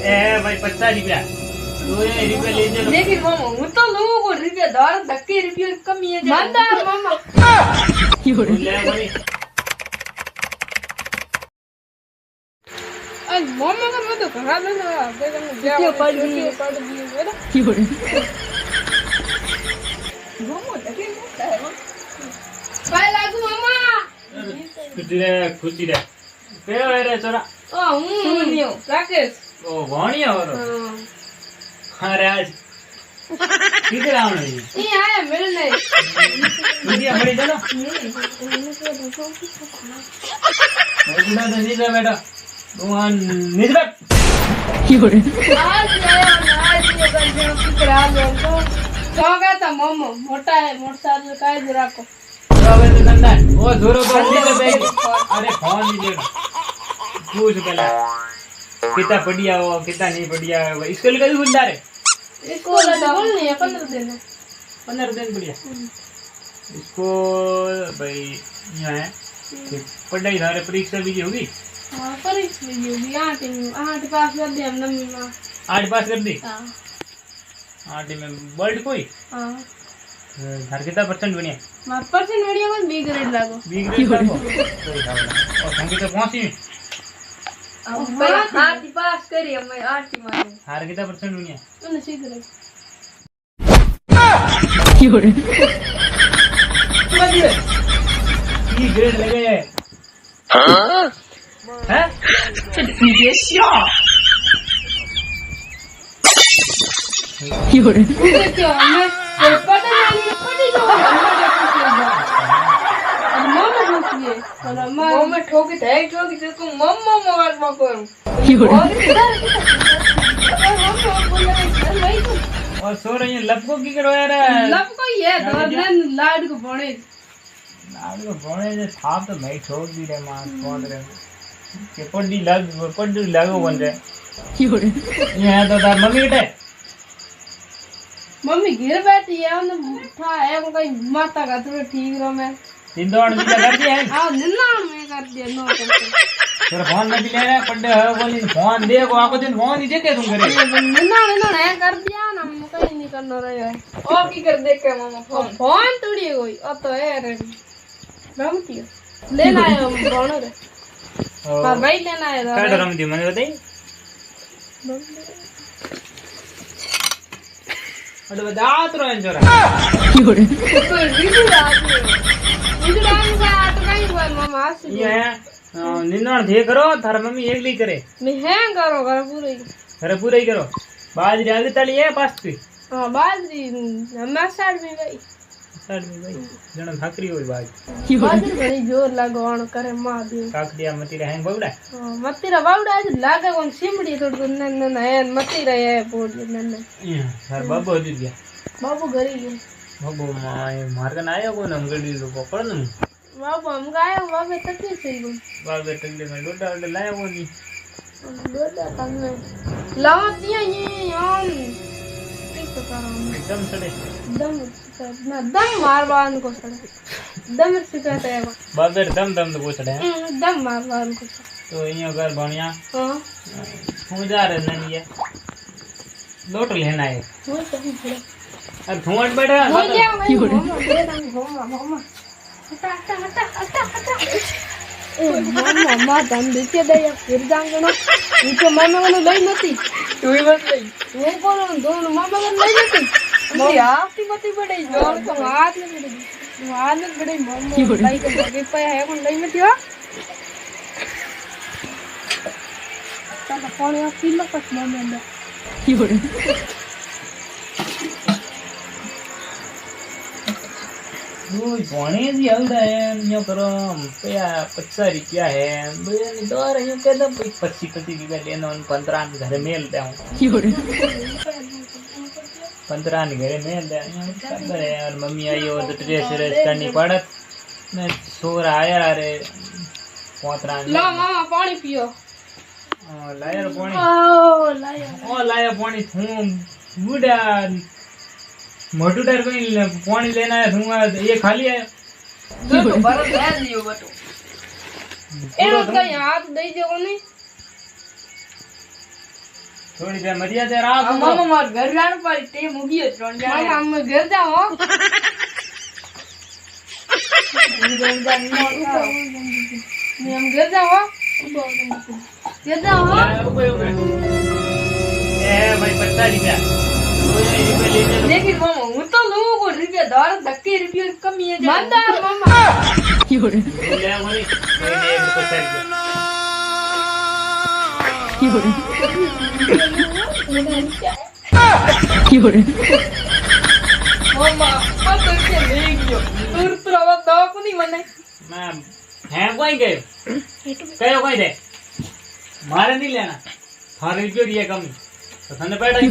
ए भाई 50 रुपया तो ये रुपया ले दे लेकिन मामा હું તો लोगों को रुपया दार धक्के रुपये कमी है मंदार मामा ले भाई आज मामा का मैं तो कहा ना देखो क्या पड़ दिए ना मामा धक्के होता है पाए लागू मामा खुशी रे केयो रे छोरा ओ હું નિયો રાકેશ ओ वाणिया वारो अरे आज किधर आवण है ये आया मिलने मीडिया मरी चलो मजना तो नहीं बेटा तुम निजबत आज ये बंदे फिकरा लो तो क्या था मोमो मोटा है मोटरसाइकिल काहे दे रखो હવે તો ધંધા ઓ જોરો પર નીચે બેઠ અરે ફોન ની દે પૂછ પેલા कितना बढ़िया हो कितना नहीं बढ़िया है स्कूल कभी खुलता है स्कूल तो बोल नहीं है 15 दिन 15 दिन बढ़िया इसको भाई यहाँ है पढ़ाई सारे परीक्षा भी होगी हां परीक्षा भी होगी 8 पास कर दिया हमने में 8 पास कर दी हां 8 में वर्ल्ड कोई हां घर कितना परसेंट बढ़िया मार परसेंट बढ़िया को बी ग्रेड लागो बी ग्रेड लागो और संगीत तो पहुंची अब मैं हाथ पास करी मैं 8 मारे हार कितना परसेंट बढ़िया तूने सी ग्रेड बी ग्रेड लगे हां हैं ये क्या क्या मैं पता नहीं पड़ी तो मम्मा ठोकी थे ठोकी तो मम्मा मोबाइल में करूं और सो रही है लपको की करो यार लपको ये दर्दन लाड को बणे जे था तो भाई ठोक दी रे मां कौन रे के पड्डी लागो बन रे ये तो तार मम्मी के मम्मी घर बैठी है उन्हें था है कोई माता का तो ठीक रो मैं तीन दौड़ भी कर दिया है हां निन्ना मैं कर दिया नो करके तेरा फोन नहीं ले रहा पड्डे है बोली फोन दे को आको दिन फोन ही देखे तुम करे निन्ना है कर दिया ना कहीं नहीं करना रहा है ओ की कर देख के मामा फोन तोड़ी कोई ओ तो है रे रमती लेना है बोनो रे पर भाई लेना है क्या रमती मैंने बताई अरे बता तो रहे जोरा तो वीडियो रात का कहीं पर मामा आसी ये निन्नण थे करो थारा मम्मी एकली करे मैं है करो घर पूरे ही करो बाजरी आगे तली है पास पे हां बाजरी हमारे साइड में भाई जण भाकरी होई बाजरी बड़ी जोर लगावण करे मां दी काकड़िया मतीरा हैंग बावड़ा हां मतीरा बावड़ा आज लागे कोन सिमड़ी थोड़ न है मतीरा है बोल न सर बाबू दी गया बाबू घरी गयो बाबू मार्गन आया को न गड़ी लो पकड़ न बाबू हम गाय बाबे तकलीफ થઈ ગઈ बाबे तकलीफ में लोटा लाया वो नहीं लोटा तने लावा दिया ये हम एक करो एकदम सड़े दम मारवान को सड़े दम सिखाते हैं बाबे दम तो पूछ रहे हैं दम मारवान को तो ये अगर बढ़िया हां हो जा रहे नहीं है लोट लेना है वो सही है अब धुआं बैठा हो गया भाई मामा मामा दम देके दे फिर जांगनो नीचे मामा को लई नती तू ही बस लई वो बोलो दोनों मामा को लई नती मम्मी आपकी मती बड़ी जोर तो हाथ में बड़ी मामा लई के पे है कौन लई नती हो ता पानी आ पी लो पस मामा अंदर वो पानी जी हल्दा है यो करो रुपया 50 रुपया है बे दो रही के तो 25 रुपया लेनो 15 के घर मेल दे 15 के घर मेल दे खबर है और मम्मी आई हो तो ड्रेस करनी पड़त मैं सोर आया रे पोतरा ला मामा पानी पियो लाया पानी ओ लाया पानी थू बुढ़ा मोटू टायर कोई पानी लेना है दूंगा ये खाली है तो बरत है दियो बटो ए उसका हाथ दे दो नहीं થોડી દેર મર્યાદા રાખો. મામા માર ઘર જાણ પાડી તે મૂક્યો 3 મામા જણા અમે ઘર જાઓ હો. ને આમ ઘર જાઓ હો. ઘર જાઓ હો. ઉભે ઉભે. એ ભાઈ 50 રૂપિયા. કોઈ રૂપિયા લઈ લે. લેકિન મામા હું તો લઉં કો રૂપિયા ધાર ધક્કે રૂપિયા કમી હે મંદાર મામા લે મોની. કોઈ ને 50 મામા આ તો કે લઈ ગયો તુર પ્રવા દવા કોની મને રૂપિયા. હે કોઈ ગયો? કયો કોઈ દે? મારે નહીં લેના. થારે જો રીએ કમી. તો તને પેડા